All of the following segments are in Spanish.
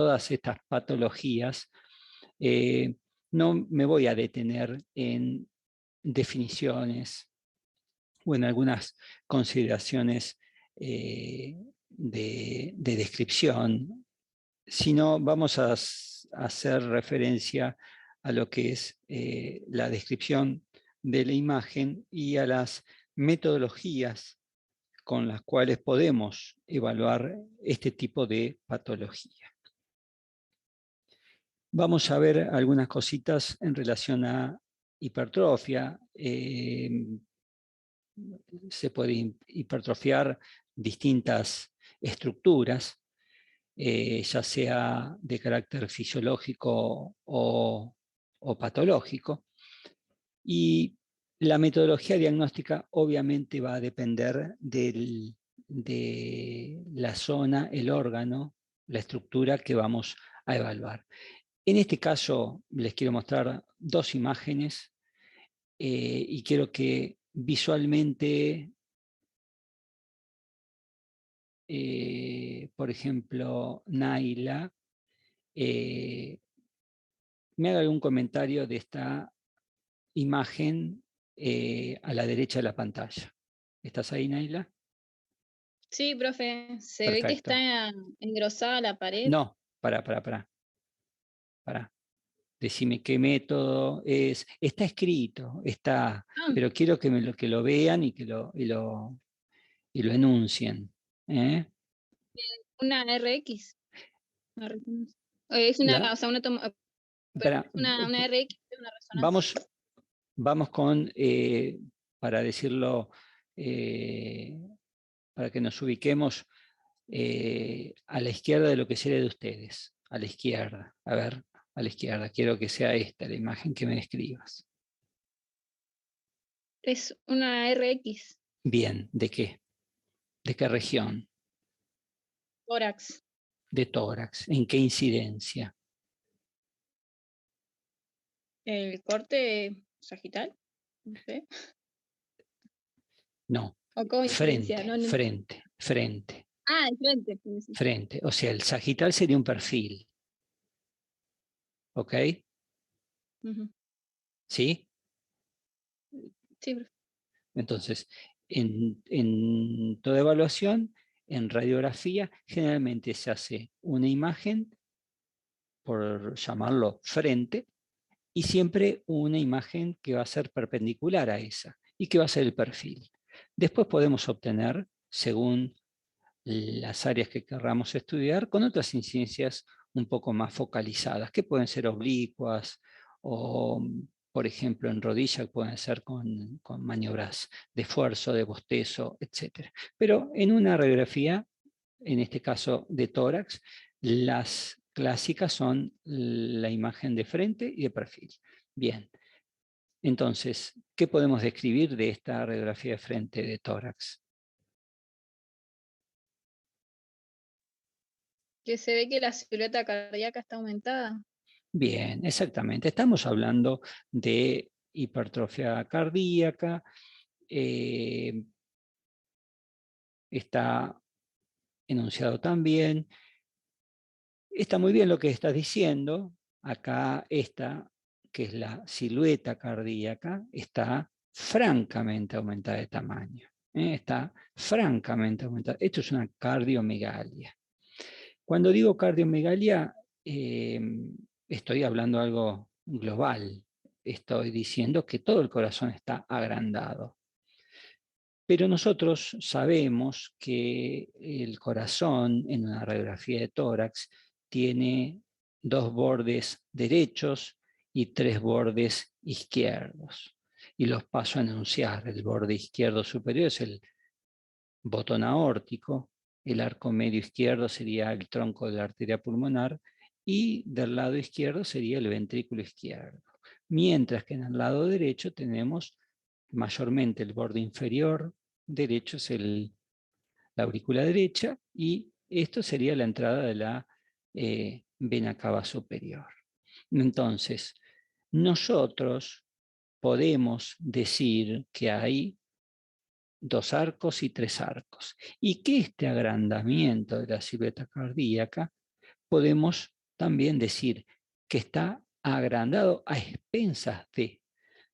todas estas patologías, no me voy a detener en definiciones o en algunas consideraciones de descripción, sino vamos a hacer referencia a lo que es la descripción de la imagen y a las metodologías con las cuales podemos evaluar este tipo de patología. Vamos a ver algunas cositas en relación a hipertrofia. Se puede hipertrofiar distintas estructuras, ya sea de carácter fisiológico o patológico. Y la metodología diagnóstica obviamente va a depender de la zona, el órgano, la estructura que vamos a evaluar. En este caso les quiero mostrar dos imágenes y quiero que visualmente, por ejemplo, Naila, me haga algún comentario de esta imagen a la derecha de la pantalla. ¿Estás ahí, Naila? Sí, profe, se ve que Perfecto. está engrosada la pared. No, para. Decime qué método es. Está escrito, está, Ah, pero quiero que lo vean y y lo enuncien. ¿Eh? una RX. Una resonancia. Es una, La, o sea, perdón, para, es una RX, es una resonancia. vamos, vamos con, para decirlo, eh, para que nos ubiquemos a la izquierda de lo que sería de ustedes, a la izquierda, a ver, a la izquierda, quiero que sea esta la imagen que me describas. Es una RX, Bien, ¿de qué? ¿De qué región? tórax. De tórax. ¿En qué incidencia? El corte sagital, no sé. No, O coincidencia, frente, no, no. frente, frente, Ah, el frente, sí, sí. frente. O sea, el sagital sería un perfil, ¿ok? Ujú. ¿Sí? Sí, profe. Entonces, en toda evaluación, en radiografía, generalmente se hace una imagen, por llamarlo frente, y siempre una imagen que va a ser perpendicular a esa y que va a ser el perfil. Después podemos obtener, según las áreas que querramos estudiar, con otras incidencias un poco más focalizadas, que pueden ser oblicuas o, por ejemplo, en rodilla pueden ser con maniobras de esfuerzo, de bostezo, etc. Pero en una radiografía, en este caso de tórax, las clásicas son la imagen de frente y de perfil. Bien, entonces, ¿qué podemos describir de esta radiografía de frente de tórax? Que se ve que la silueta cardíaca está aumentada. Bien, exactamente. Estamos hablando de hipertrofia cardíaca. eh, Está enunciado también. Está muy bien lo que estás diciendo. Acá esta, que es la silueta cardíaca, está francamente aumentada de tamaño. Está francamente aumentada. Esto es una cardiomegalia. Cuando digo cardiomegalia, eh, estoy hablando de algo global. Estoy diciendo que todo el corazón está agrandado. Pero nosotros sabemos que el corazón en una radiografía de tórax tiene dos bordes derechos y tres bordes izquierdos. Y los paso a enunciar. El borde izquierdo superior es el botón aórtico, el arco medio izquierdo sería el tronco de la arteria pulmonar y del lado izquierdo sería el ventrículo izquierdo. Mientras que en el lado derecho tenemos mayormente el borde inferior derecho, es la aurícula derecha, y esto sería la entrada de la vena cava superior. Entonces, nosotros podemos decir que hay dos arcos y tres arcos, y que este agrandamiento de la silueta cardíaca podemos también decir que está agrandado a expensas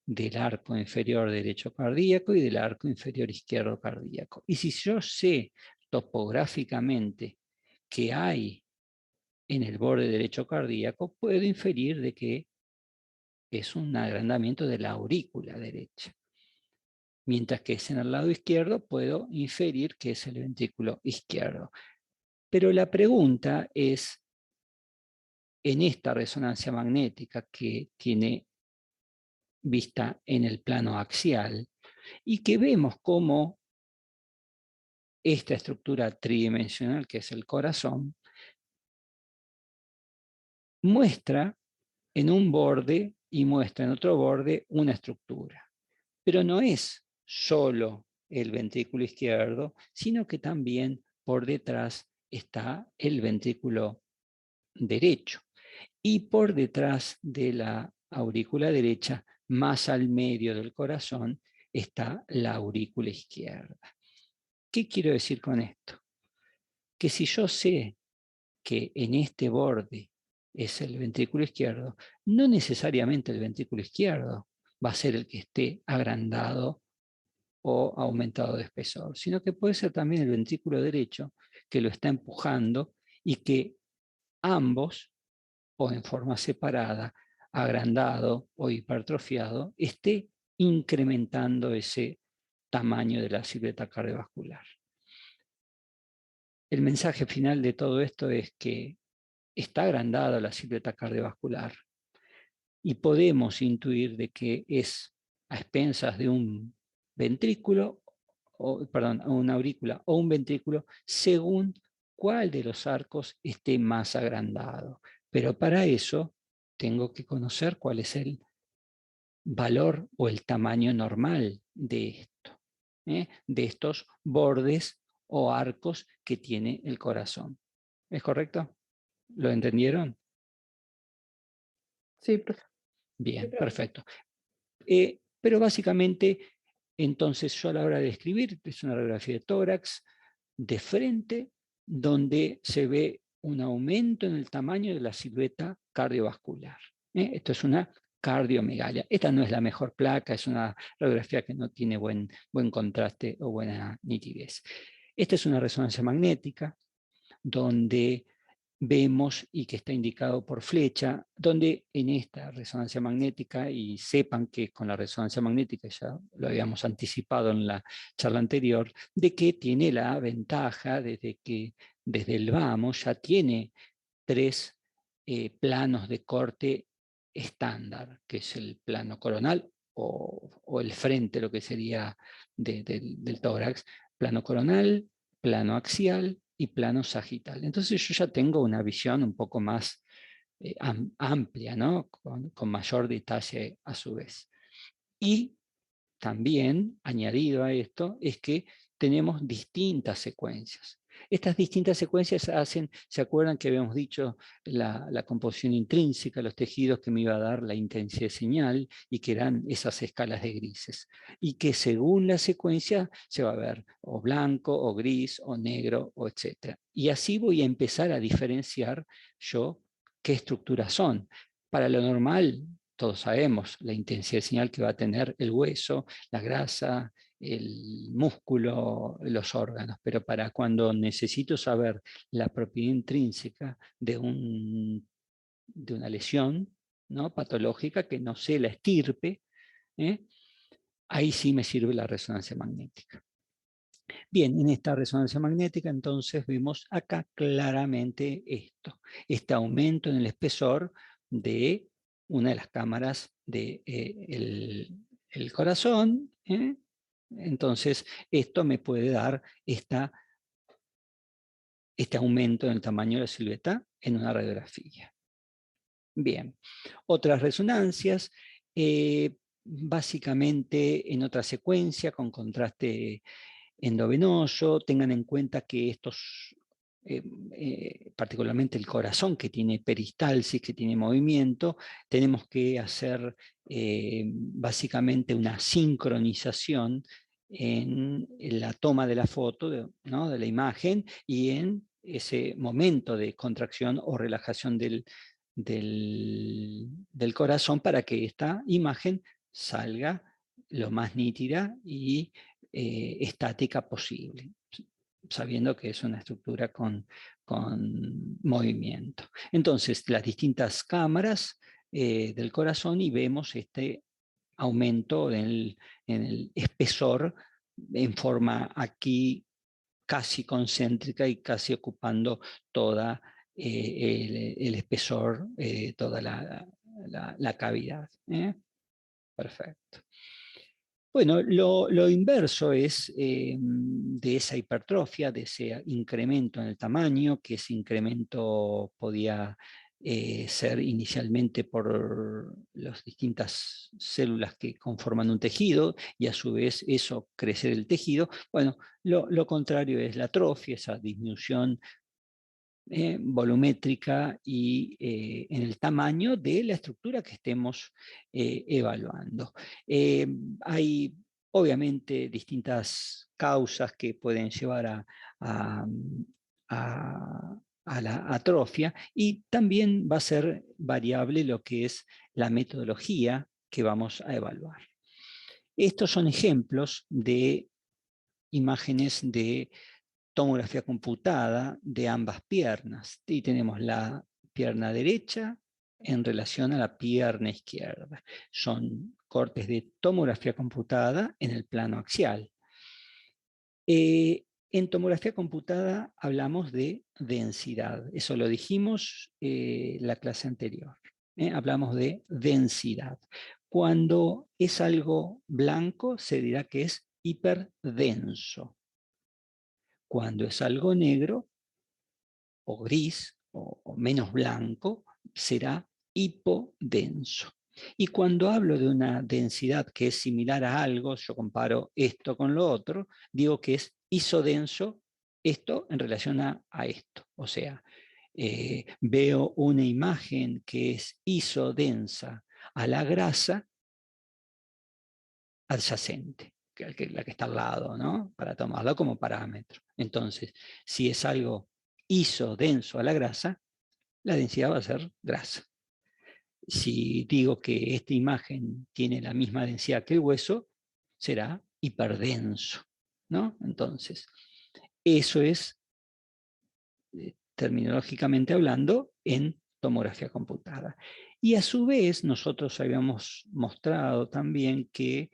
del arco inferior derecho cardíaco y del arco inferior izquierdo cardíaco. Y si yo sé topográficamente que hay en el borde derecho cardíaco, puedo inferir de que es un agrandamiento de la aurícula derecha. Mientras que es en el lado izquierdo, puedo inferir que es el ventrículo izquierdo. Pero la pregunta es, en esta resonancia magnética que tiene vista en el plano axial, y que vemos cómo esta estructura tridimensional, que es el corazón, muestra en un borde y muestra en otro borde una estructura. Pero no es solo el ventrículo izquierdo, sino que también por detrás está el ventrículo derecho. Y por detrás de la aurícula derecha, más al medio del corazón, está la aurícula izquierda. ¿Qué quiero decir con esto? Que si yo sé que en este borde es el ventrículo izquierdo, no necesariamente el ventrículo izquierdo va a ser el que esté agrandado o aumentado de espesor, sino que puede ser también el ventrículo derecho que lo está empujando y que ambos, o en forma separada, agrandado o hipertrofiado, esté incrementando ese tamaño de la silueta cardiovascular. El mensaje final de todo esto es que está agrandada la silueta cardiovascular y podemos intuir de que es a expensas de un ventrículo, una aurícula o un ventrículo, según cuál de los arcos esté más agrandado. Pero para eso tengo que conocer cuál es el valor o el tamaño normal de esto, de estos bordes o arcos que tiene el corazón. ¿Es correcto? ¿Lo entendieron? Sí, profe. Bien, perfecto. Pero básicamente, entonces yo a la hora de escribir, es una radiografía de tórax de frente, donde se ve un aumento en el tamaño de la silueta cardiovascular. Esto es una cardiomegalia. Esta no es la mejor placa, es una radiografía que no tiene buen contraste o buena nitidez. Esta es una resonancia magnética, donde vemos y que está indicado por flecha, donde en esta resonancia magnética, y sepan que con la resonancia magnética ya lo habíamos anticipado en la charla anterior, de que tiene la ventaja desde que desde el vamos ya tiene 3 planos de corte estándar, que es el plano coronal o el frente, lo que sería del tórax, plano coronal, plano axial y plano sagital. Entonces yo ya tengo una visión un poco más amplia, ¿no? Con mayor detalle a su vez. Y también, añadido a esto, es que tenemos distintas secuencias. Estas distintas secuencias hacen, ¿se acuerdan que habíamos dicho la composición intrínseca, los tejidos que me iba a dar la intensidad de señal y que eran esas escalas de grises? Y que según la secuencia se va a ver o blanco, o gris, o negro, o etc. Y así voy a empezar a diferenciar yo qué estructuras son. Para lo normal, todos sabemos la intensidad de señal que va a tener el hueso, la grasa, el músculo, los órganos, pero para cuando necesito saber la propiedad intrínseca de una lesión, ¿no?, patológica, que no sé la estirpe, ahí sí me sirve la resonancia magnética. Bien, en esta resonancia magnética entonces vemos acá claramente esto, este aumento en el espesor de una de las cámaras del el corazón. Entonces esto me puede dar este aumento en el tamaño de la silueta en una radiografía. Bien, otras resonancias, básicamente en otra secuencia con contraste endovenoso. Tengan en cuenta que estos, particularmente el corazón que tiene peristalsis, que tiene movimiento, tenemos que hacer básicamente una sincronización en la toma de la foto, ¿no?, de la imagen, y en ese momento de contracción o relajación del corazón para que esta imagen salga lo más nítida y estática posible, sabiendo que es una estructura con movimiento. Entonces, las distintas cámaras del corazón y vemos este aumento en el espesor en forma aquí casi concéntrica y casi ocupando toda el espesor, toda la cavidad. Perfecto. Bueno, lo inverso es de esa hipertrofia, de ese incremento en el tamaño, que ese incremento podía ser inicialmente por las distintas células que conforman un tejido y a su vez eso crecer el tejido. Bueno, lo contrario es la atrofia, esa disminución volumétrica y en el tamaño de la estructura que estemos evaluando. Hay obviamente distintas causas que pueden llevar a, a la atrofia y también va a ser variable lo que es la metodología que vamos a evaluar. Estos son ejemplos de imágenes de tomografía computada de ambas piernas. Y tenemos la pierna derecha en relación a la pierna izquierda. Son cortes de tomografía computada en el plano axial. En tomografía computada hablamos de densidad. Eso lo dijimos la clase anterior. Hablamos de densidad. Cuando es algo blanco, se dirá que es hiperdenso. Cuando es algo negro o gris o menos blanco, será hipodenso. Y cuando hablo de una densidad que es similar a algo, yo comparo esto con lo otro, digo que es isodenso esto en relación a esto. O sea, veo una imagen que es isodensa a la grasa adyacente, la que está al lado, ¿no? Para tomarlo como parámetro. Entonces, si es algo isodenso a la grasa, la densidad va a ser grasa. Si digo que esta imagen tiene la misma densidad que el hueso, será hiperdenso, ¿no? Entonces, eso es, terminológicamente hablando, en tomografía computada. Y a su vez, nosotros habíamos mostrado también que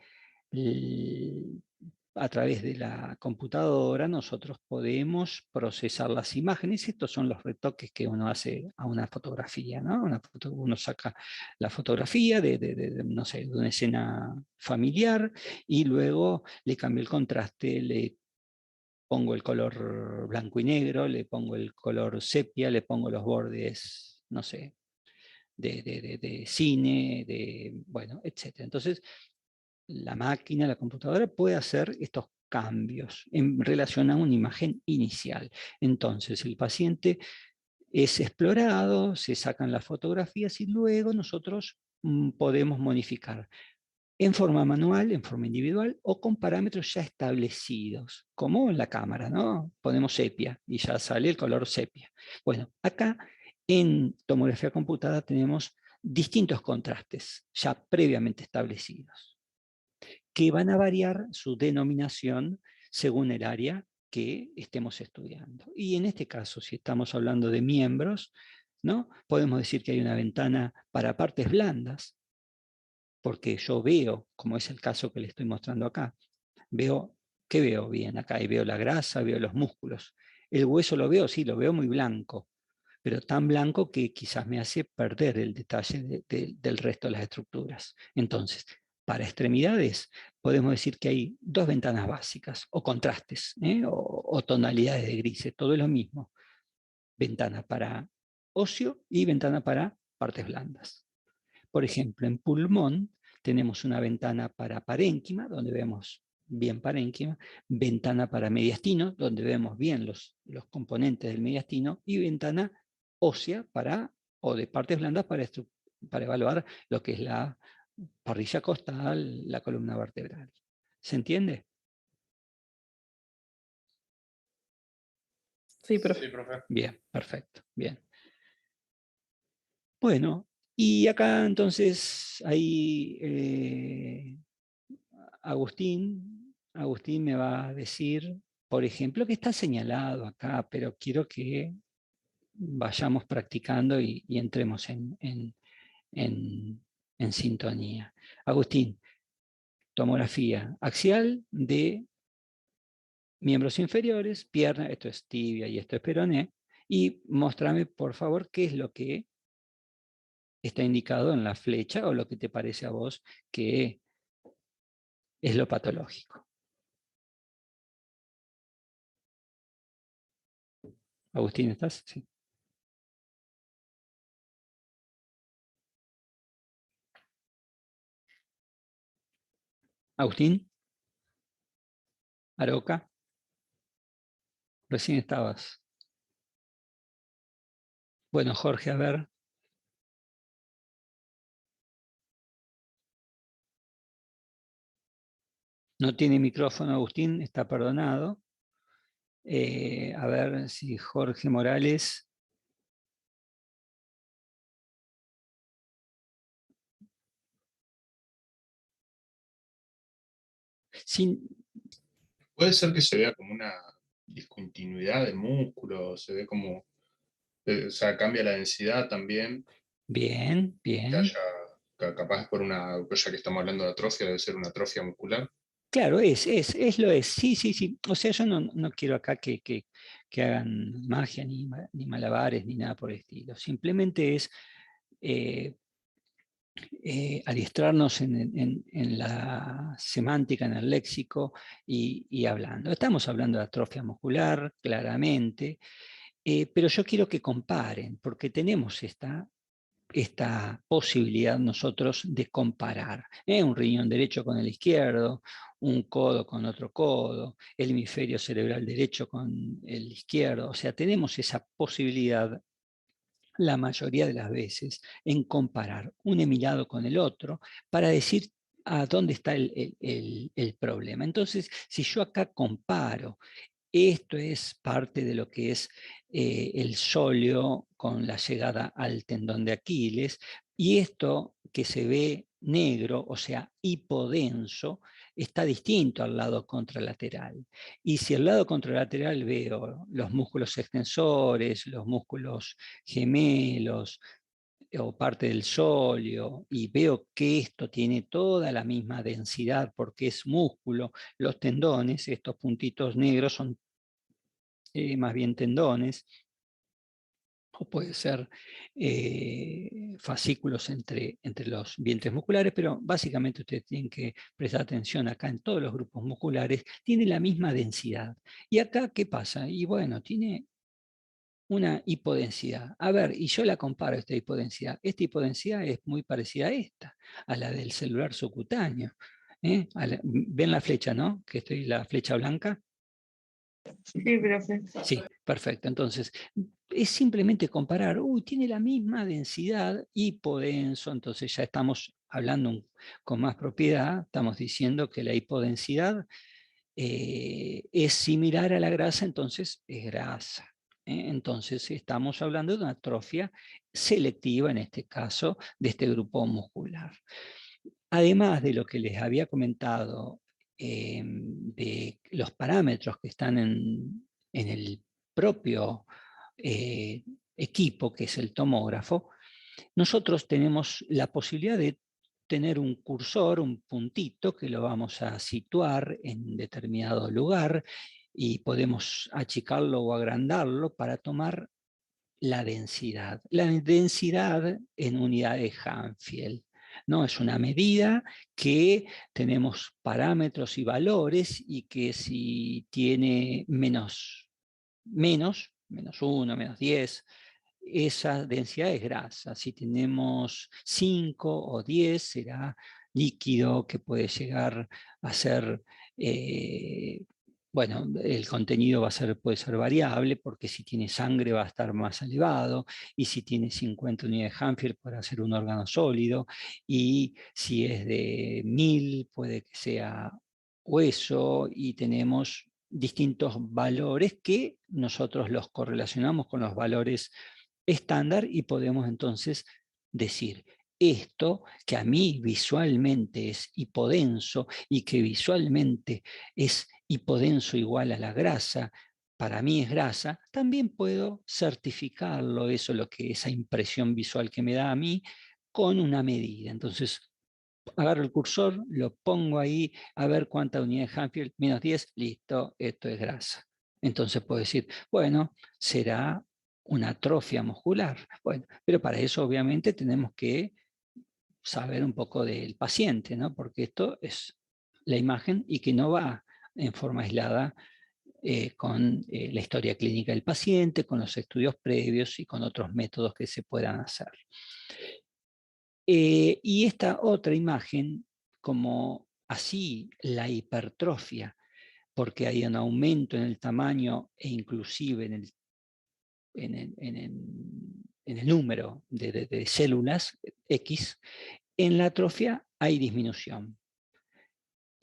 a través de la computadora nosotros podemos procesar las imágenes. Estos son los retoques que uno hace a una fotografía, ¿no? Uno saca la fotografía no sé, de una escena familiar y luego le cambio el contraste, le pongo el color blanco y negro, le pongo el color sepia, le pongo los bordes, no sé, de cine, bueno, etc. Entonces, la máquina, la computadora puede hacer estos cambios en relación a una imagen inicial. Entonces, el paciente es explorado, se sacan las fotografías y luego nosotros podemos modificar en forma manual, en forma individual o con parámetros ya establecidos, como en la cámara, ¿no? Ponemos sepia y ya sale el color sepia. Bueno, acá en tomografía computada tenemos distintos contrastes ya previamente establecidos, que van a variar su denominación según el área que estemos estudiando. Y en este caso, si estamos hablando de miembros, ¿no? Podemos decir que hay una ventana para partes blandas, porque yo veo, como es el caso que le estoy mostrando acá, veo, ¿qué veo bien acá? Y veo la grasa, veo los músculos. El hueso lo veo, sí, lo veo muy blanco, pero tan blanco que quizás me hace perder el detalle del resto de las estructuras. Entonces, para extremidades podemos decir que hay dos ventanas básicas, o contrastes, o tonalidades de grises, todo es lo mismo. Ventana para óseo y ventana para partes blandas. Por ejemplo, en pulmón tenemos una ventana para parénquima, donde vemos bien parénquima, ventana para mediastino, donde vemos bien los componentes del mediastino, y ventana ósea o de partes blandas para evaluar lo que es la parrilla costal, la columna vertebral. ¿Se entiende? Sí, profe. Sí, profe. Bien, perfecto, bien. Bueno, y acá entonces ahí Agustín me va a decir, por ejemplo, que está señalado acá, pero quiero que vayamos practicando y entremos en sintonía. Agustín, tomografía axial de miembros inferiores, pierna, esto es tibia y esto es peroné, y mostrame por favor qué es lo que está indicado en la flecha o lo que te parece a vos que es lo patológico. Agustín, ¿estás? Sí. Agustín, Aroca, recién estabas. Bueno, Jorge, a ver. No tiene micrófono, Agustín, está perdonado. A ver si Jorge Morales. Sin, Puede ser que se vea como una discontinuidad del músculo, se ve como, o sea, cambia la densidad también, bien, que bien. haya, capaz por una, ya que estamos hablando de atrofia, debe ser una atrofia muscular. Claro, lo es. Sí, sí, sí. O sea, yo no quiero acá que hagan magia, ni malabares, ni nada por el estilo. Simplemente es eh, adiestrarnos en la semántica, en el léxico y hablando. Estamos hablando de atrofia muscular, claramente, pero yo quiero que comparen, porque tenemos esta posibilidad nosotros de comparar. Un riñón derecho con el izquierdo, un codo con otro codo, el hemisferio cerebral derecho con el izquierdo. O sea, tenemos esa posibilidad la mayoría de las veces en comparar un emirado con el otro para decir a dónde está el problema. Entonces, si yo acá comparo, esto es parte de lo que es el sóleo con la llegada al tendón de Aquiles, y esto que se ve negro, o sea, hipodenso, está distinto al lado contralateral. Y si al lado contralateral veo los músculos extensores, los músculos gemelos, o parte del sóleo, y veo que esto tiene toda la misma densidad porque es músculo, los tendones, estos puntitos negros son más bien tendones, o puede ser fascículos entre los vientres musculares, pero básicamente ustedes tienen que prestar atención acá en todos los grupos musculares, tiene la misma densidad. ¿Y acá qué pasa? Y bueno, tiene una hipodensidad. A ver, y yo la comparo esta hipodensidad. Esta hipodensidad es muy parecida a esta, a la del celular subcutáneo. ¿Ven la flecha, no? Que estoy la flecha blanca. Sí, profe. Sí, perfecto. Entonces, es simplemente comparar, tiene la misma densidad hipodenso, entonces ya estamos hablando con más propiedad, estamos diciendo que la hipodensidad es similar a la grasa, entonces es grasa. Entonces estamos hablando de una atrofia selectiva, en este caso, de este grupo muscular. Además de lo que les había comentado de los parámetros que están en el propio equipo, que es el tomógrafo, nosotros tenemos la posibilidad de tener un cursor, un puntito que lo vamos a situar en determinado lugar y podemos achicarlo o agrandarlo para tomar la densidad. La densidad en unidades Hanfield, ¿no? Es una medida que tenemos parámetros y valores y que si tiene menos 1, menos 10, esa densidad es grasa. Si tenemos 5 o 10, será líquido que puede llegar a ser, bueno, el contenido puede ser variable, porque si tiene sangre va a estar más elevado, y si tiene 50 unidades Hanfield podrá ser un órgano sólido, y si es de 1000 puede que sea hueso, y tenemos distintos valores que nosotros los correlacionamos con los valores estándar y podemos entonces decir, esto que a mí visualmente es hipodenso y que visualmente es hipodenso igual a la grasa, para mí es grasa, también puedo certificarlo, eso lo que esa impresión visual que me da a mí, con una medida. Entonces, agarro el cursor, lo pongo ahí, a ver cuánta unidad de Hadfield, -10, listo, esto es grasa. Entonces puedo decir, bueno, será una atrofia muscular. Bueno, pero para eso obviamente tenemos que saber un poco del paciente, ¿no? Porque esto es la imagen y que no va en forma aislada con la historia clínica del paciente, con los estudios previos y con otros métodos que se puedan hacer. Y esta otra imagen, como así la hipertrofia, porque hay un aumento en el tamaño e inclusive en el número de células X, en la atrofia hay disminución.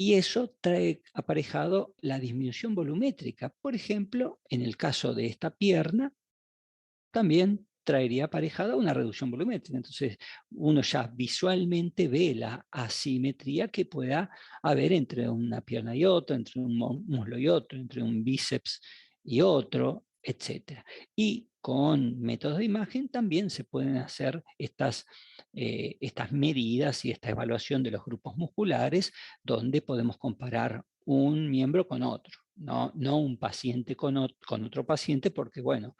Y eso trae aparejado la disminución volumétrica. Por ejemplo, en el caso de esta pierna, también traería aparejada una reducción volumétrica. Entonces, uno ya visualmente ve la asimetría que pueda haber entre una pierna y otra, entre un muslo y otro, entre un bíceps y otro, etc. Y con métodos de imagen también se pueden hacer estas medidas y esta evaluación de los grupos musculares, donde podemos comparar un miembro con otro, no un paciente con otro paciente, porque bueno,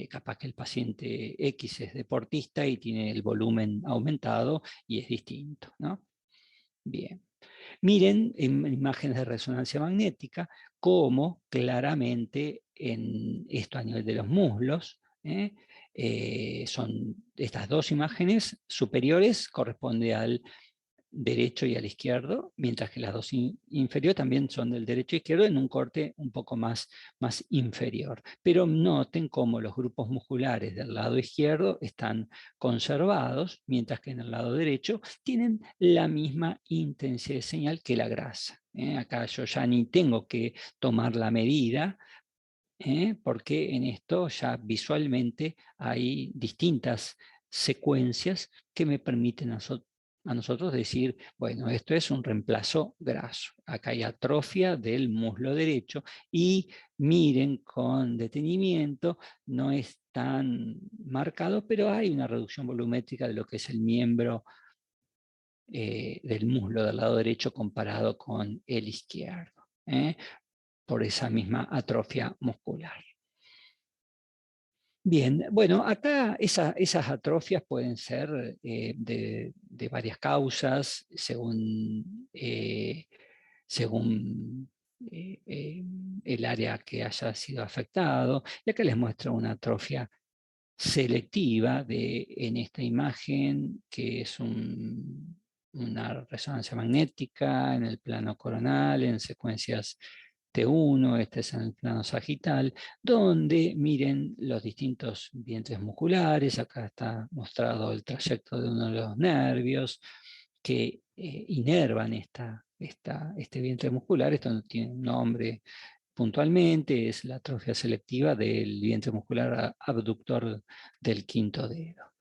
capaz que el paciente X es deportista y tiene el volumen aumentado y es distinto, ¿no? Bien. Miren en imágenes de resonancia magnética cómo claramente en esto a nivel de los muslos, son estas dos imágenes superiores, corresponde al derecho y al izquierdo, mientras que las dos inferiores también son del derecho e izquierdo en un corte un poco más inferior. Pero noten cómo los grupos musculares del lado izquierdo están conservados, mientras que en el lado derecho tienen la misma intensidad de señal que la grasa. Acá yo ya ni tengo que tomar la medida, porque en esto ya visualmente hay distintas secuencias que me permiten a nosotros decir, bueno, esto es un reemplazo graso. Acá hay atrofia del muslo derecho y miren con detenimiento, no es tan marcado, pero hay una reducción volumétrica de lo que es el miembro del muslo del lado derecho comparado con el izquierdo, por esa misma atrofia muscular. Bien, bueno, acá esas atrofias pueden ser de varias causas, según el área que haya sido afectado. Y acá les muestro una atrofia selectiva en esta imagen, que es una resonancia magnética en el plano coronal, en secuencias T1, este es en el plano sagital, donde miren los distintos vientres musculares. Acá está mostrado el trayecto de uno de los nervios que inervan este vientre muscular. Esto no tiene un nombre puntualmente, es la atrofia selectiva del vientre muscular abductor del quinto dedo.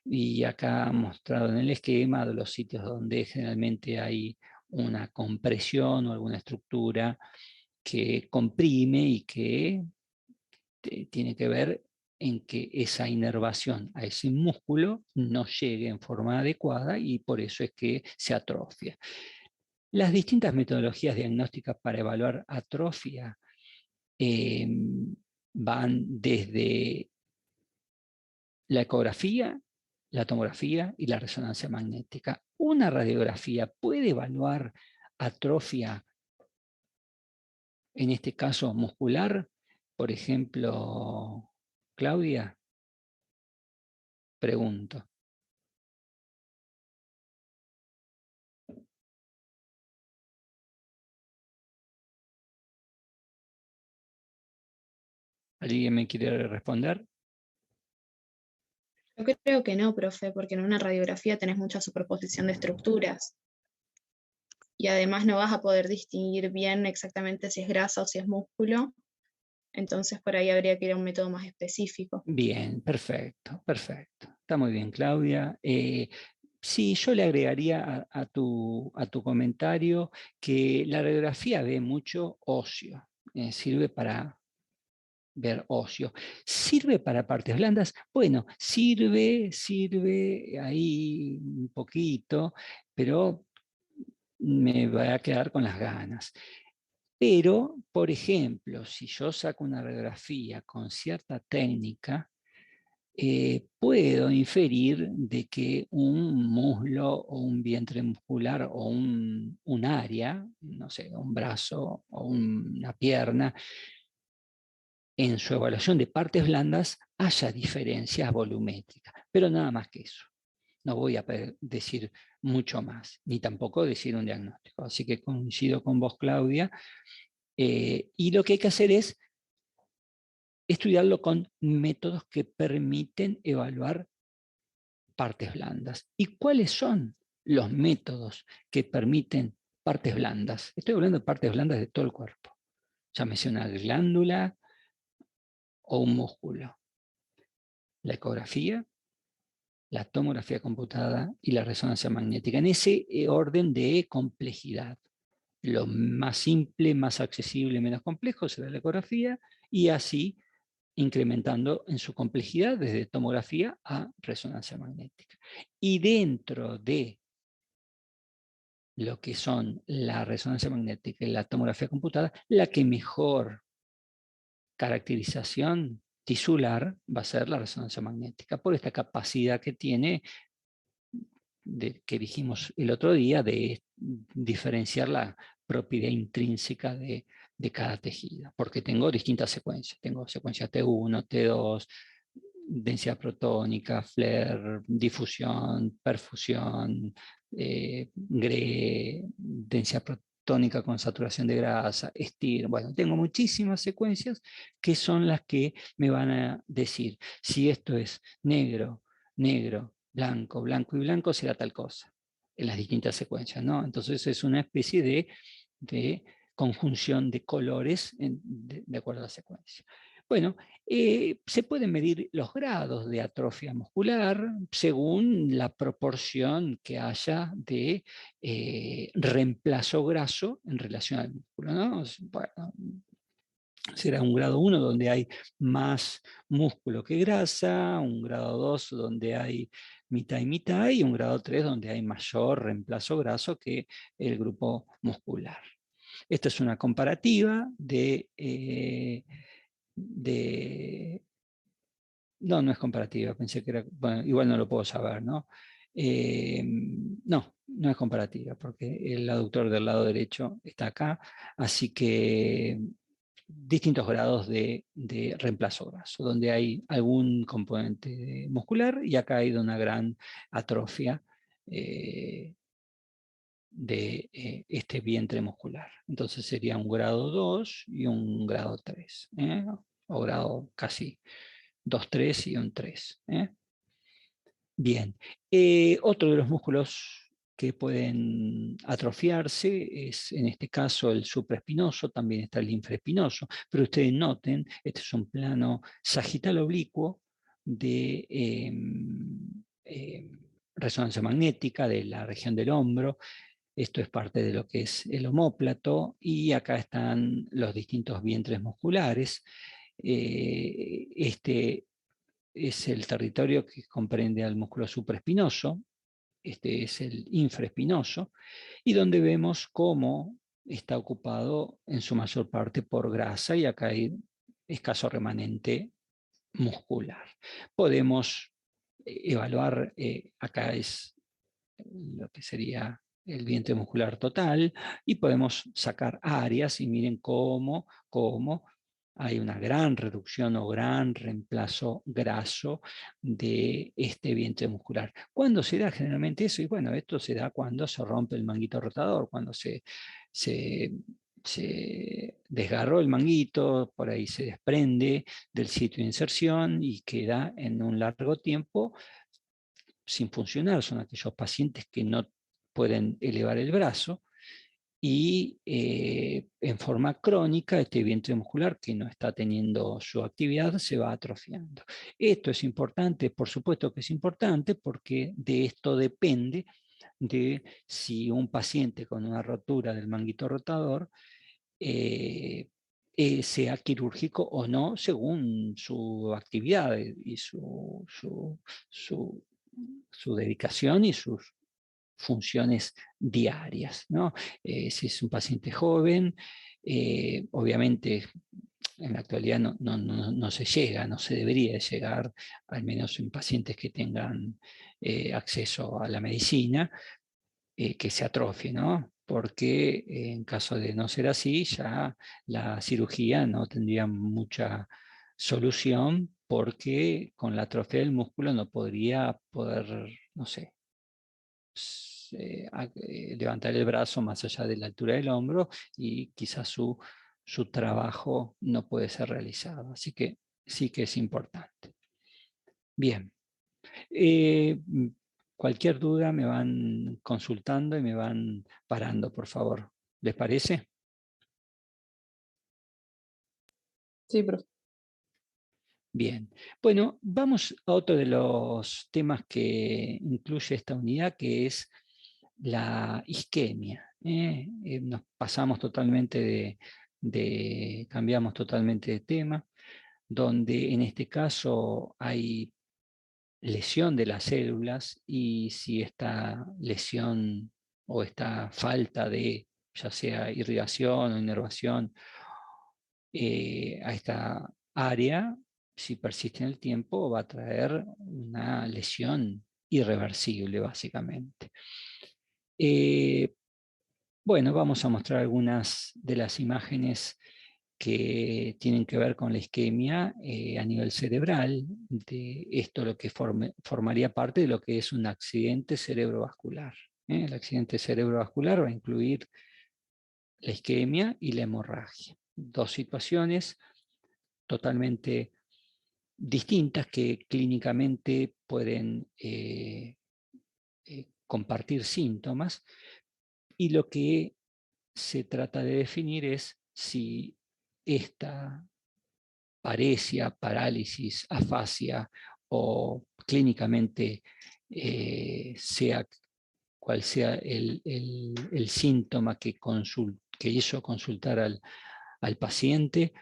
Y acá mostrado en el esquema de los sitios donde generalmente hay una compresión o alguna estructura que comprime y que tiene que ver en que esa inervación a ese músculo no llegue en forma adecuada y por eso es que se atrofia. Las distintas metodologías diagnósticas para evaluar atrofia van desde la ecografía, la tomografía y la resonancia magnética. Una radiografía puede evaluar atrofia, en este caso muscular. Por ejemplo, Claudia, pregunto. ¿Alguien me quiere responder? Yo creo que no, profe, porque en una radiografía tenés mucha superposición de estructuras. y además no vas a poder distinguir bien exactamente si es grasa o si es músculo. Entonces por ahí habría que ir a un método más específico. Bien, perfecto, perfecto. Está muy bien, Claudia. Sí, yo le agregaría a tu comentario que la radiografía ve mucho óseo, sirve para ver óseo. ¿Sirve para partes blandas? Bueno, sirve ahí un poquito, pero me voy a quedar con las ganas. Pero, por ejemplo, si yo saco una radiografía con cierta técnica, puedo inferir de que un muslo o un vientre muscular o un área, no sé, un brazo o una pierna, en su evaluación de partes blandas haya diferencias volumétricas, pero nada más que eso. No voy a decir mucho más, ni tampoco decir un diagnóstico. Así que coincido con vos, Claudia. Y lo que hay que hacer es estudiarlo con métodos que permiten evaluar partes blandas. ¿Y cuáles son los métodos que permiten partes blandas? Estoy hablando de partes blandas de todo el cuerpo. Llámese una glándula o un músculo. La ecografía, la tomografía computada y la resonancia magnética, en ese orden de complejidad. Lo más simple, más accesible, menos complejo será la ecografía, y así incrementando en su complejidad desde tomografía a resonancia magnética. Y dentro de lo que son la resonancia magnética y la tomografía computada, la que mejor caracterización tisular va a ser la resonancia magnética, por esta capacidad que tiene, que dijimos el otro día, de diferenciar la propiedad intrínseca de cada tejido, porque tengo distintas secuencias. Tengo secuencia T1, T2, densidad protónica, FLAIR, difusión, perfusión, GRE, densidad protónica con saturación de grasa, STIR. Bueno, tengo muchísimas secuencias que son las que me van a decir si esto es negro, negro, blanco, blanco y blanco, será tal cosa en las distintas secuencias, ¿no? Entonces es una especie de conjunción de colores de acuerdo a la secuencia. Bueno, se pueden medir los grados de atrofia muscular según la proporción que haya de reemplazo graso en relación al músculo, ¿no? Bueno, será un grado 1 donde hay más músculo que grasa, un grado 2 donde hay mitad y mitad, y un grado 3 donde hay mayor reemplazo graso que el grupo muscular. Esta es una comparativa no, no es comparativa, pensé que era, bueno, igual no lo puedo saber, ¿no? No, no es comparativa, porque el aductor del lado derecho está acá, así que distintos grados de reemplazo graso, donde hay algún componente muscular y acá hay una gran atrofia de este vientre muscular. Entonces sería un grado 2 y un grado 3, o grado casi 2, 3 y un 3. Bien, otro de los músculos que pueden atrofiarse es, en este caso, el supraespinoso, también está el infraespinoso, pero ustedes noten, este es un plano sagital oblicuo de resonancia magnética de la región del hombro. Esto es parte de lo que es el omóplato, y acá están los distintos vientres musculares. Este es el territorio que comprende al músculo supraespinoso, este es el infraespinoso, y donde vemos cómo está ocupado en su mayor parte por grasa, y acá hay escaso remanente muscular. Podemos evaluar, acá es lo que sería el vientre muscular total, y podemos sacar áreas y miren cómo hay una gran reducción o gran reemplazo graso de este vientre muscular. ¿Cuándo se da generalmente eso? Y bueno, esto se da cuando se rompe el manguito rotador, cuando se desgarró el manguito, por ahí se desprende del sitio de inserción y queda en un largo tiempo sin funcionar. Son aquellos pacientes que no pueden elevar el brazo y en forma crónica este vientre muscular que no está teniendo su actividad se va atrofiando. Esto es importante, por supuesto que es importante, porque de esto depende de si un paciente con una rotura del manguito rotador sea quirúrgico o no, según su actividad y su dedicación y sus funciones diarias, ¿no? Si es un paciente joven, obviamente en la actualidad no se llega, no se debería llegar, al menos en pacientes que tengan acceso a la medicina, que se atrofie, ¿no? Porque en caso de no ser así, ya la cirugía no tendría mucha solución, porque con la atrofia del músculo no podría no sé, levantar el brazo más allá de la altura del hombro y quizás su trabajo no puede ser realizado. Así que sí que es importante. Bien. Cualquier duda me van consultando y me van parando, por favor. ¿Les parece? Sí, profe. Bien. Bueno, vamos a otro de los temas que incluye esta unidad, que es la isquemia. Nos pasamos totalmente cambiamos totalmente de tema, donde en este caso hay lesión de las células, y si esta lesión o esta falta de, ya sea irrigación o inervación a esta área, si persiste en el tiempo, va a traer una lesión irreversible, básicamente. Bueno, vamos a mostrar algunas de las imágenes que tienen que ver con la isquemia a nivel cerebral. De esto lo que formaría parte de lo que es un accidente cerebrovascular. El accidente cerebrovascular va a incluir la isquemia y la hemorragia. Dos situaciones totalmente distintas que clínicamente pueden compartir síntomas, y lo que se trata de definir es si esta paresia, parálisis, afasia o clínicamente sea cual sea el síntoma que hizo consultar al paciente,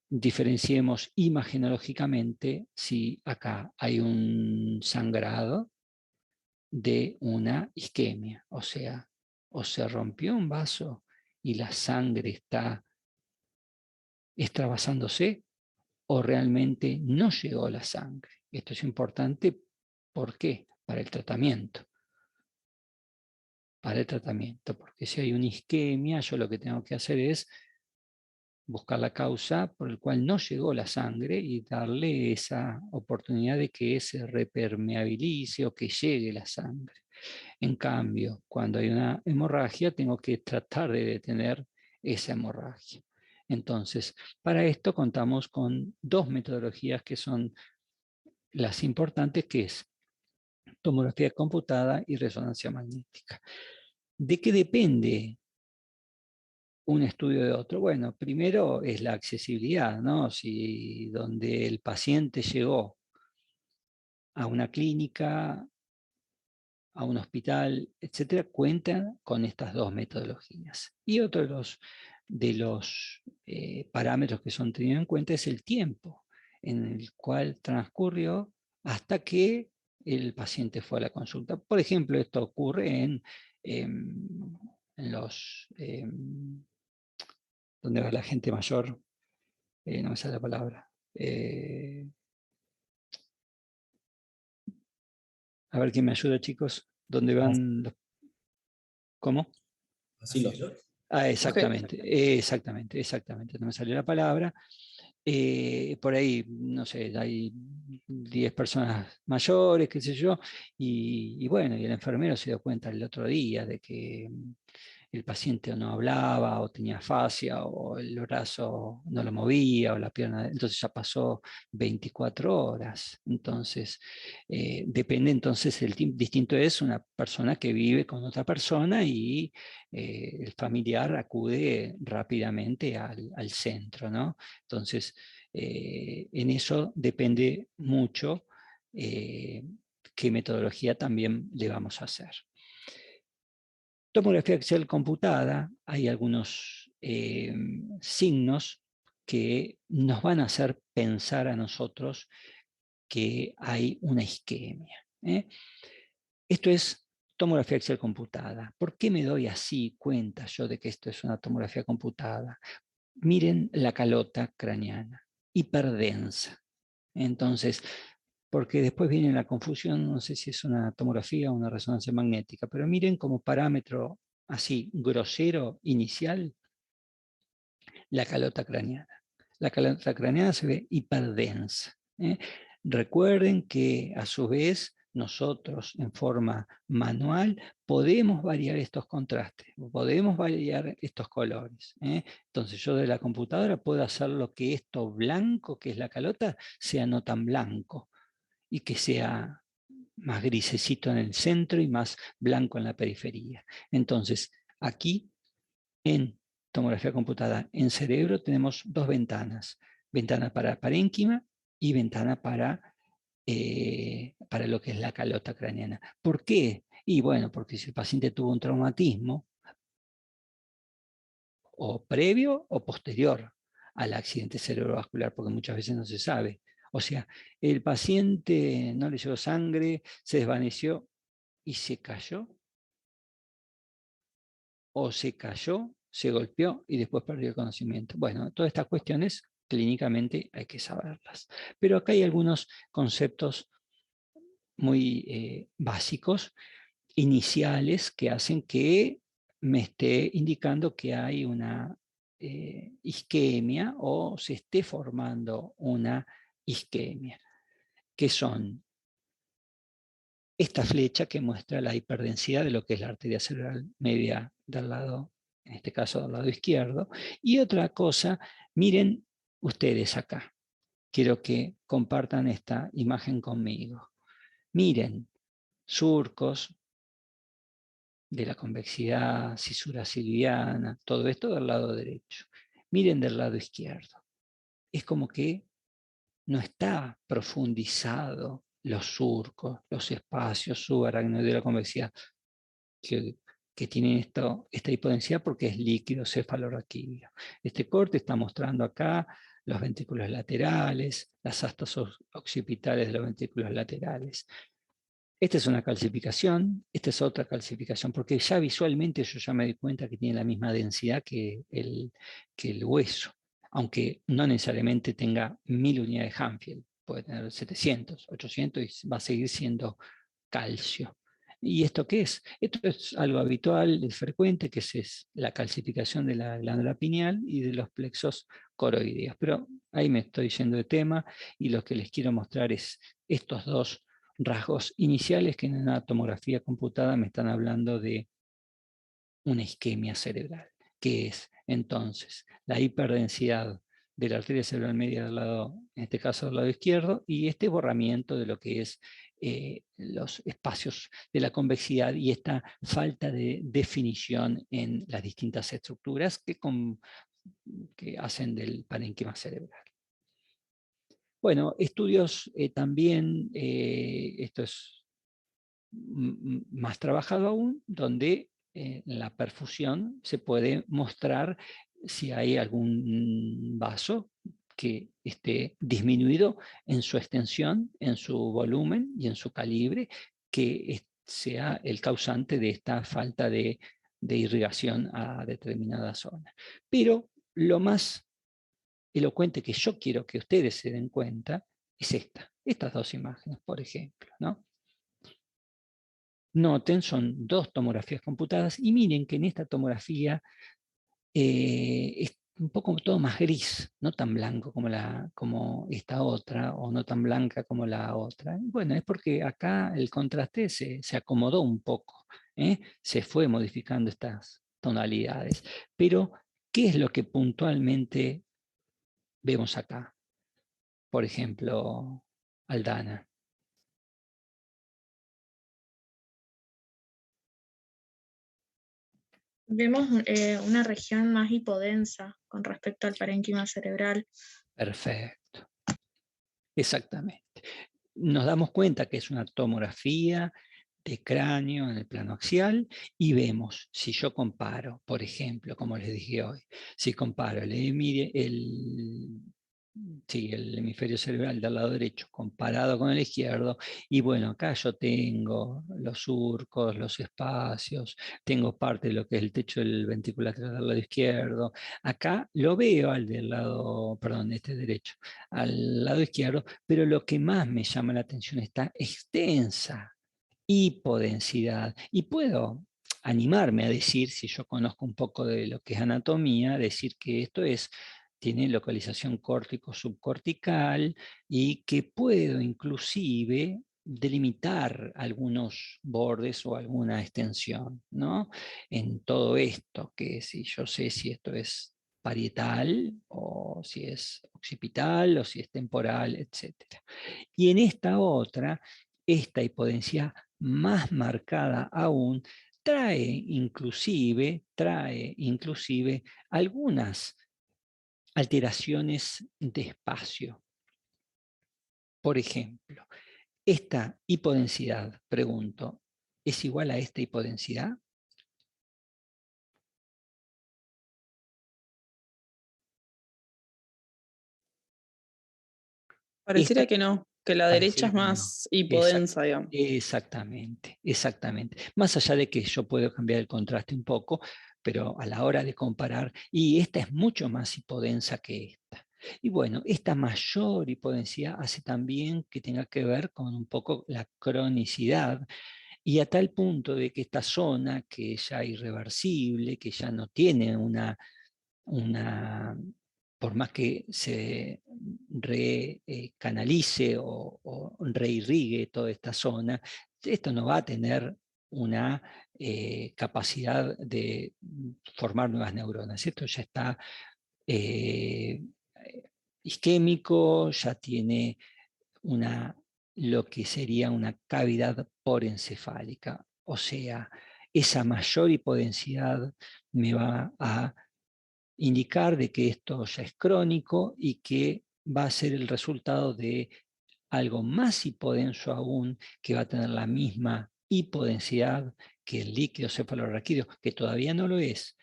diferenciemos imagenológicamente si acá hay un sangrado de una isquemia, o sea, o se rompió un vaso y la sangre está extravasándose, o realmente no llegó la sangre. Esto es importante, ¿por qué? Para el tratamiento. Para el tratamiento, porque si hay una isquemia, yo lo que tengo que hacer es buscar la causa por la cual no llegó la sangre y darle esa oportunidad de que se repermeabilice o que llegue la sangre. En cambio, cuando hay una hemorragia, tengo que tratar de detener esa hemorragia. Entonces, para esto contamos con dos metodologías que son las importantes, que es tomografía computada y resonancia magnética. ¿De qué depende un estudio de otro? Bueno, primero es la accesibilidad, ¿no? Si donde el paciente llegó a una clínica, a un hospital, etcétera, cuentan con estas dos metodologías. Y otro de los parámetros que son tenidos en cuenta es el tiempo en el cual transcurrió hasta que el paciente fue a la consulta. Por ejemplo, esto ocurre en los donde va la gente mayor, no me sale la palabra. A ver quién me ayuda, chicos. ¿Dónde van los... ¿Cómo? Asilos. Ah, exactamente, exactamente. No me salió la palabra. Por ahí, no sé, hay 10 personas mayores, qué sé yo, y bueno, y el enfermero se dio cuenta el otro día de que el paciente no hablaba, o tenía afasia, o el brazo no lo movía, o la pierna, entonces ya pasó 24 horas. Entonces, depende, entonces el distinto es una persona que vive con otra persona y el familiar acude rápidamente al centro, ¿no? Entonces, en eso depende mucho qué metodología también le vamos a hacer. Tomografía axial computada, hay algunos signos que nos van a hacer pensar a nosotros que hay una isquemia. Esto es tomografía axial computada. ¿Por qué me doy así cuenta yo de que esto es una tomografía computada? Miren la calota craneana, hiperdensa. Entonces, porque después viene la confusión, no sé si es una tomografía o una resonancia magnética, pero miren como parámetro así grosero inicial la calota craneana. La calota craneana se ve hiperdensa. Recuerden que a su vez nosotros en forma manual podemos variar estos contrastes, podemos variar estos colores. Entonces yo de la computadora puedo hacer lo que esto blanco, que es la calota, sea no tan blanco y que sea más grisecito en el centro y más blanco en la periferia. Entonces, aquí en tomografía computada en cerebro tenemos dos ventanas, ventana para parénquima y ventana para lo que es la calota craneana. ¿Por qué? Y bueno, porque si el paciente tuvo un traumatismo, o previo o posterior al accidente cerebrovascular, porque muchas veces no se sabe. O sea, el paciente no le llegó sangre, se desvaneció y se cayó, o se cayó, se golpeó y después perdió el conocimiento. Bueno, todas estas cuestiones clínicamente hay que saberlas. Pero acá hay algunos conceptos muy básicos, iniciales, que hacen que me esté indicando que hay una isquemia o se esté formando una isquemia, que son esta flecha que muestra la hiperdensidad de lo que es la arteria cerebral media del lado, en este caso del lado izquierdo, y otra cosa, miren ustedes acá, quiero que compartan esta imagen conmigo. Miren, surcos de la convexidad, cisura siliana, todo esto del lado derecho. Miren del lado izquierdo. Es como que no está profundizado los surcos, los espacios subaracnoides de la convexidad que tienen esta hipodensidad porque es líquido cefalorraquídeo. Este corte está mostrando acá los ventrículos laterales, las astas occipitales de los ventrículos laterales. Esta es una calcificación, esta es otra calcificación, porque ya visualmente yo ya me doy cuenta que tiene la misma densidad que el hueso, aunque no necesariamente tenga 1000 unidades de Hanfield, puede tener 700, 800 y va a seguir siendo calcio. ¿Y esto qué es? Esto es algo habitual, es frecuente, que es la calcificación de la glándula pineal y de los plexos coroideos. Pero ahí me estoy yendo de tema y lo que les quiero mostrar es estos dos rasgos iniciales que en una tomografía computada me están hablando de una isquemia cerebral, que es entonces la hiperdensidad de la arteria cerebral media del lado, en este caso del lado izquierdo, y este borramiento de lo que es los espacios de la convexidad y esta falta de definición en las distintas estructuras que hacen del parénquima cerebral. Bueno, estudios también, esto es más trabajado aún, donde en la perfusión se puede mostrar si hay algún vaso que esté disminuido en su extensión, en su volumen y en su calibre, que sea el causante de esta falta de irrigación a determinada zona. Pero lo más elocuente que yo quiero que ustedes se den cuenta es estas dos imágenes, por ejemplo, ¿no? Noten, son dos tomografías computadas y miren que en esta tomografía es un poco todo más gris, no tan blanco como esta otra, o no tan blanca como la otra. Bueno, es porque acá el contraste se acomodó un poco, se fue modificando tonalidades. Pero, ¿qué es lo que puntualmente vemos acá? Por ejemplo, Aldana. Vemos una región más hipodensa con respecto al parénquima cerebral. Perfecto. Exactamente. Nos damos cuenta que es una tomografía de cráneo en el plano axial y vemos, si yo comparo, por ejemplo, como les dije hoy, si comparo el hemisferio cerebral del lado derecho comparado con el izquierdo, y bueno, acá yo tengo los surcos, los espacios, tengo parte de lo que es el techo del ventrículo lateral del lado izquierdo, acá lo veo al del lado, perdón, este derecho, al lado izquierdo, pero lo que más me llama la atención está extensa hipodensidad. Y puedo animarme a decir, si yo conozco un poco de lo que es anatomía, decir que esto tiene localización córtico-subcortical y que puedo inclusive delimitar algunos bordes o alguna extensión, ¿no? En todo esto, que si yo sé si esto es parietal o si es occipital o si es temporal, etc. Y en esta otra, esta hipodensidad más marcada aún, trae inclusive algunas alteraciones de espacio. Por ejemplo, esta hipodensidad, pregunto, ¿es igual a esta hipodensidad? Pareciera que no, que la derecha Pareciera es que no. más hipodensa, digamos. Exactamente, exactamente. Más allá de que yo puedo cambiar el contraste un poco, pero a la hora de comparar, y esta es mucho más hipodensa que esta. Y bueno, esta mayor hipodensidad hace también que tenga que ver con un poco la cronicidad, y a tal punto de que esta zona, que es ya irreversible, que ya no tiene una, por más que se recanalice o reirrigue toda esta zona, esto no va a tener una capacidad de formar nuevas neuronas. Esto ya está eh, isquémico, ya tiene lo que sería una cavidad porencefálica. O sea, esa mayor hipodensidad me va a indicar de que esto ya es crónico y que va a ser el resultado de algo más hipodenso aún, que va a tener la misma hipodensidad que el líquido cefalorraquídeo, que todavía no lo es.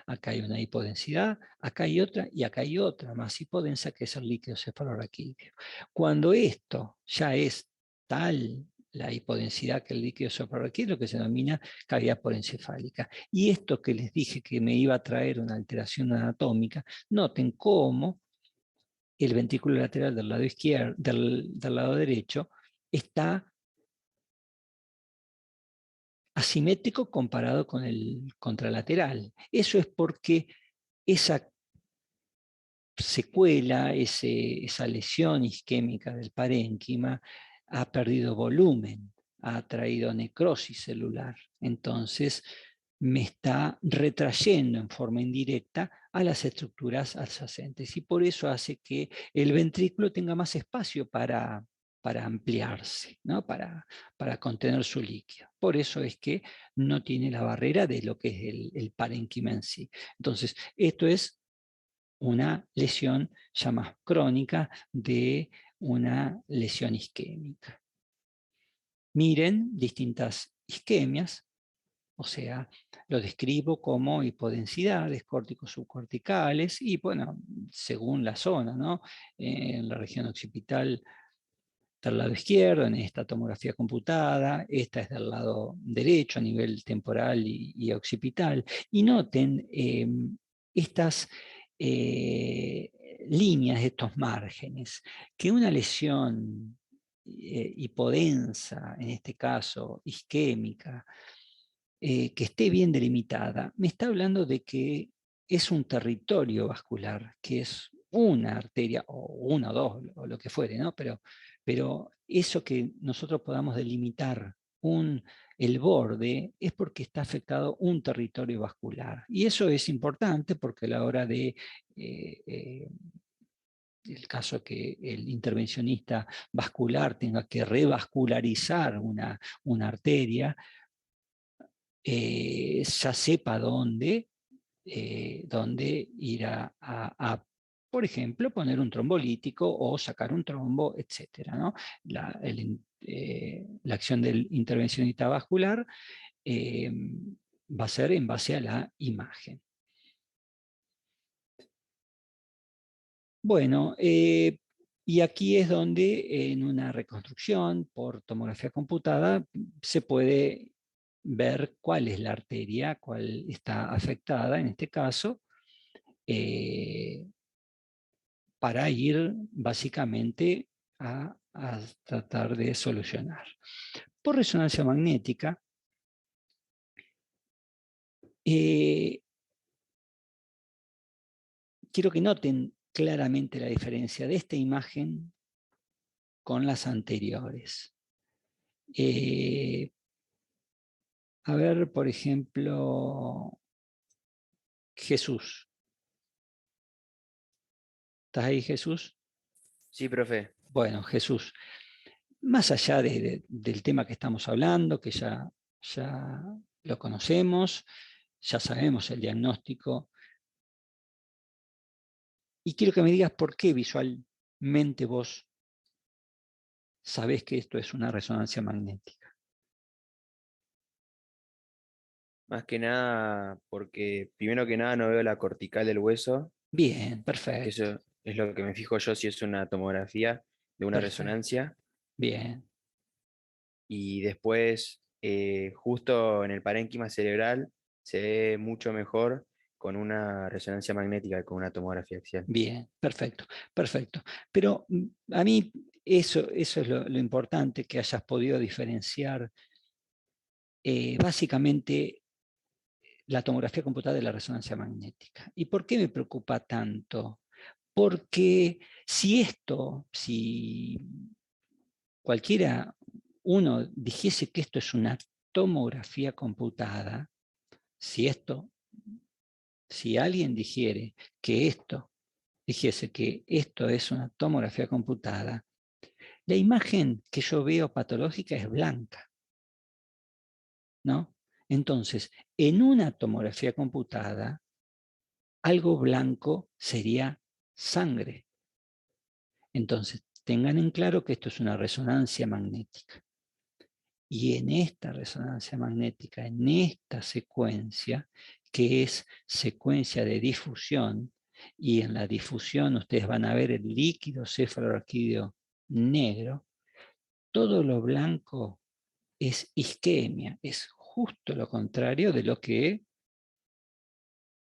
Acá hay una hipodensidad, acá hay otra y acá hay otra más hipodensa, que es el líquido cefalorraquídeo. Cuando esto ya es tal la hipodensidad que el líquido cefalorraquídeo, lo que se denomina cavidad porencefálica. Y esto que les dije que me iba a traer una alteración anatómica, noten cómo el ventrículo lateral del lado izquierdo, del lado derecho, está asimétrico comparado con el contralateral. Eso es porque esa secuela, esa lesión isquémica del parénquima, ha perdido volumen, ha traído necrosis celular. Entonces, me está retrayendo en forma indirecta a las estructuras adyacentes y por eso hace que el ventrículo tenga más espacio para ampliarse, ¿no? para contener su líquido. Por eso es que no tiene la barrera de lo que es el parénquima en sí. Entonces, esto es una lesión ya más crónica de una lesión isquémica. Miren distintas isquemias, o sea, lo describo como hipodensidades córtico-subcorticales y bueno, según la zona, ¿no? En la región occipital del lado izquierdo, en esta tomografía computada, esta es del lado derecho a nivel temporal y occipital. Y noten estas líneas, estos márgenes, que una lesión hipodensa, en este caso isquémica, que esté bien delimitada, me está hablando de que es un territorio vascular, que es una arteria, o una o dos, o lo que fuere, ¿no? Pero eso que nosotros podamos delimitar el borde, es porque está afectado un territorio vascular. Y eso es importante porque a la hora de el caso que el intervencionista vascular tenga que revascularizar una arteria, ya sepa dónde ir por ejemplo, poner un trombolítico o sacar un trombo, etc. ¿no? La acción del intervencionista vascular va a ser en base a la imagen. Bueno, y aquí es donde en una reconstrucción por tomografía computada se puede ver cuál es la arteria, cuál está afectada en este caso, para ir básicamente a tratar de solucionar. Por resonancia magnética, quiero que noten claramente la diferencia de esta imagen con las anteriores. A ver, por ejemplo, Jesús. ¿Estás ahí, Jesús? Sí, profe. Bueno, Jesús, más allá del tema que estamos hablando, que ya lo conocemos, ya sabemos el diagnóstico, y quiero que me digas por qué visualmente vos sabés que esto es una resonancia magnética. Más que nada, porque primero que nada no veo la cortical del hueso, Bien, que perfecto, eso es lo que me fijo yo si es una tomografía de una perfecto. resonancia. Bien, Y después, justo en el parénquima cerebral, se ve mucho mejor con una resonancia magnética que con una tomografía axial. bien, perfecto, perfecto. Pero a mí eso es lo importante, que hayas podido diferenciar básicamente la tomografía computada de la resonancia magnética. ¿Y por qué me preocupa tanto? Porque si cualquiera, uno dijese que esto es una tomografía computada, si alguien dijese que esto es una tomografía computada, la imagen que yo veo patológica es blanca, ¿no? Entonces, en una tomografía computada, algo blanco sería sangre. Entonces, tengan en claro que esto es una resonancia magnética. Y en esta resonancia magnética, en esta secuencia, que es secuencia de difusión, y en la difusión ustedes van a ver el líquido cefalorraquídeo negro, todo lo blanco es isquemia, es justo lo contrario de lo que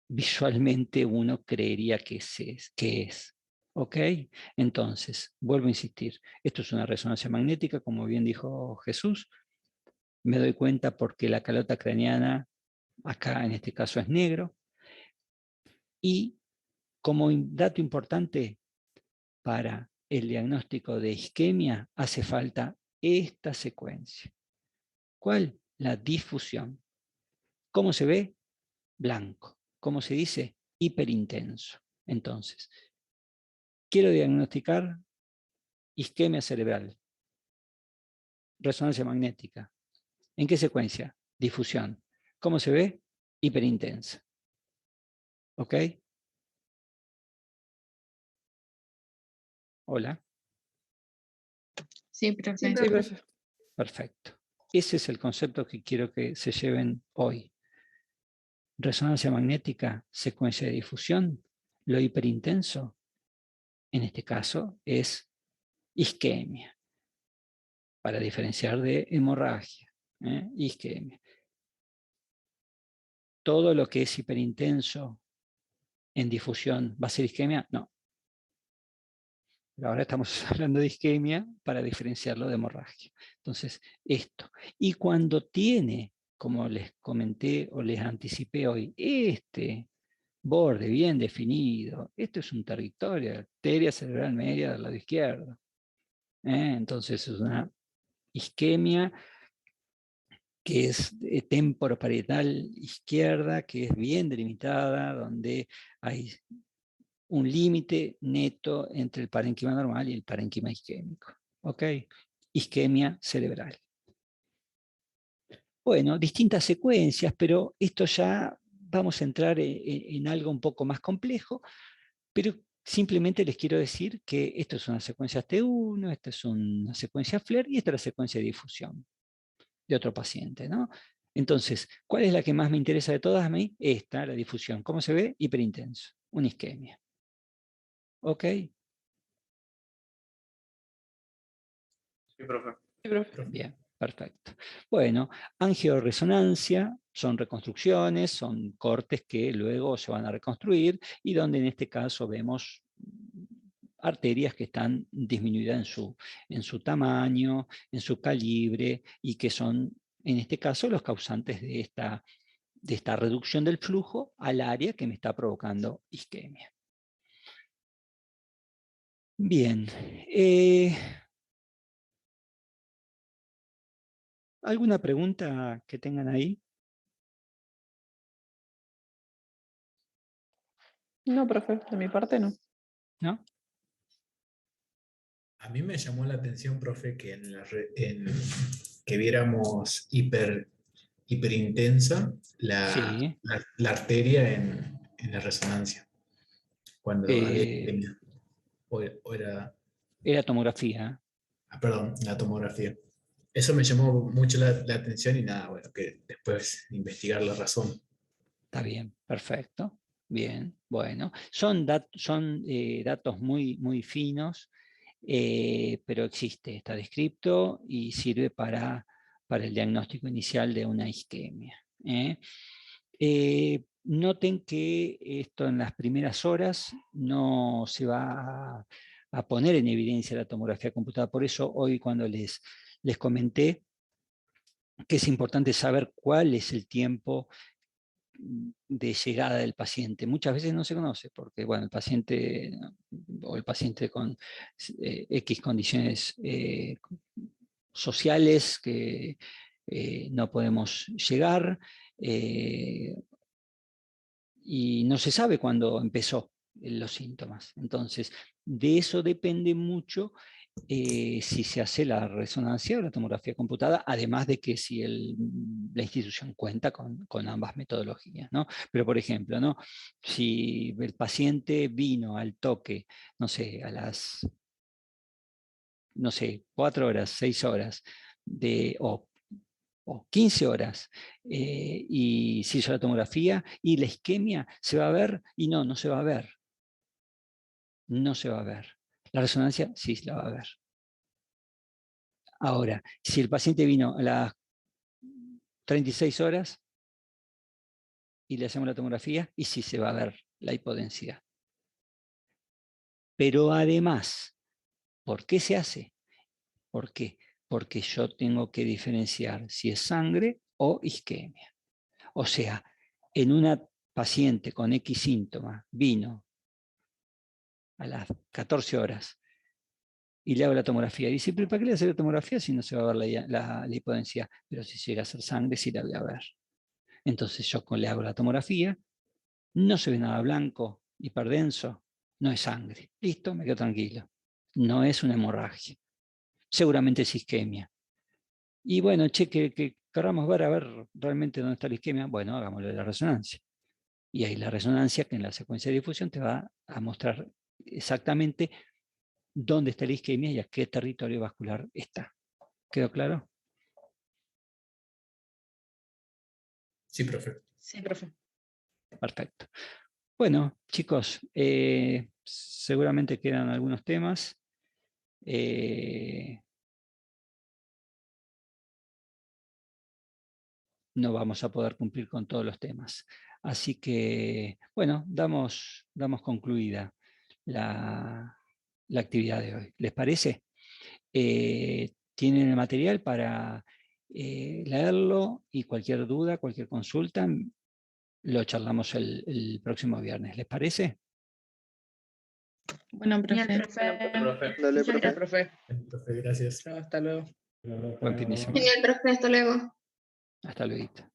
visualmente uno creería que es. ¿Ok? Entonces, vuelvo a insistir, esto es una resonancia magnética, como bien dijo Jesús. Me doy cuenta porque la calota craneana, acá en este caso es negro. Y como dato importante para el diagnóstico de isquemia, hace falta esta secuencia. ¿Cuál? La difusión. ¿Cómo se ve? Blanco. ¿Cómo se dice? Hiperintenso. Entonces, quiero diagnosticar isquemia cerebral, resonancia magnética. ¿En qué secuencia? Difusión. ¿Cómo se ve? Hiperintensa. ¿Ok? Hola. Sí, profe. Sí, profe. Perfecto. Ese es el concepto que quiero que se lleven hoy. Resonancia magnética, secuencia de difusión. Lo hiperintenso, en este caso, es isquemia, para diferenciar de hemorragia. Isquemia. ¿Todo lo que es hiperintenso en difusión va a ser isquemia? No. Pero ahora estamos hablando de isquemia para diferenciarlo de hemorragia. Entonces, esto. Y cuando tiene, como les comenté o les anticipé hoy, este borde bien definido, esto es un territorio de arteria cerebral media del lado izquierdo. Entonces es una isquemia que es temporoparietal izquierda, que es bien delimitada, donde hay un límite neto entre el parénquima normal y el parénquima isquémico. ¿Ok? Isquemia cerebral. Bueno, distintas secuencias, pero esto ya vamos a entrar en algo un poco más complejo, pero simplemente les quiero decir que esto es una secuencia T1, esta es una secuencia FLAIR y esta es la secuencia de difusión de otro paciente, ¿no? Entonces, ¿cuál es la que más me interesa de todas a mí? Esta, la difusión. ¿Cómo se ve? Hiperintenso, una isquemia. ¿Ok? Sí, profe. Sí, profe. Bien, perfecto. Bueno, angioresonancia son reconstrucciones, son cortes que luego se van a reconstruir y donde en este caso vemos arterias que están disminuidas en su tamaño, en su calibre y que son, en este caso, los causantes de esta reducción del flujo al área que me está provocando isquemia. Bien. ¿Alguna pregunta que tengan ahí? No, profe, de mi parte no. ¿No? A mí me llamó la atención, profe, que que viéramos hiperintensa Sí. la arteria en la resonancia, cuando había Eh, isquemia. O era, Era tomografía. perdón, la tomografía. Eso me llamó mucho la atención y nada, bueno, que después investigar la razón. Está bien, perfecto. Bien, bueno. Son datos muy, muy finos, pero existe, está descrito y sirve para el diagnóstico inicial de una isquemia. Noten que esto en las primeras horas no se va a poner en evidencia la tomografía computada. Por eso hoy cuando les comenté que es importante saber cuál es el tiempo de llegada del paciente. Muchas veces no se conoce porque, bueno, el paciente o el paciente con X condiciones sociales que no podemos llegar y no se sabe cuándo empezó los síntomas. Entonces, de eso depende mucho si se hace la resonancia o la tomografía computada, además de que si la institución cuenta con ambas metodologías, ¿no? Pero, por ejemplo, ¿no? Si el paciente vino al toque, no sé, a las, no sé, 4 horas, 6 horas, o 15 horas, y se hizo la tomografía, y la isquemia se va a ver, y no se va a ver. No se va a ver. La resonancia sí se la va a ver. Ahora, si el paciente vino a las 36 horas y le hacemos la tomografía, y sí se va a ver la hipodensidad. Pero además, ¿por qué se hace? ¿Por qué? Porque yo tengo que diferenciar si es sangre o isquemia. O sea, en una paciente con X síntoma vino a las 14 horas y le hago la tomografía. Y dice, ¿pero para qué le hace la tomografía si no se va a ver la hipodensidad? Pero si llega a ser sangre, sí la voy a ver. Entonces yo le hago la tomografía, no se ve nada blanco, hiperdenso, no es sangre. Listo, me quedo tranquilo. No es una hemorragia. Seguramente es isquemia. Y bueno, che, que queramos ver a ver realmente dónde está la isquemia. Bueno, hagámosle la resonancia. Y ahí la resonancia, que en la secuencia de difusión te va a mostrar exactamente dónde está la isquemia y a qué territorio vascular está. ¿Quedó claro? Sí, profe. Sí, profe. Perfecto. Bueno, chicos, seguramente quedan algunos temas. No vamos a poder cumplir con todos los temas. Así que, bueno, damos concluida la actividad de hoy. ¿Les parece? Tienen el material para leerlo y cualquier duda, cualquier consulta, lo charlamos el próximo viernes. ¿Les parece? Bueno, Genial, profe. profe. Dale, Muchas profe. gracias, profe. Profe, gracias. Hasta luego. Buen fin de semana. Genial, profe. Hasta luego. Hasta luego.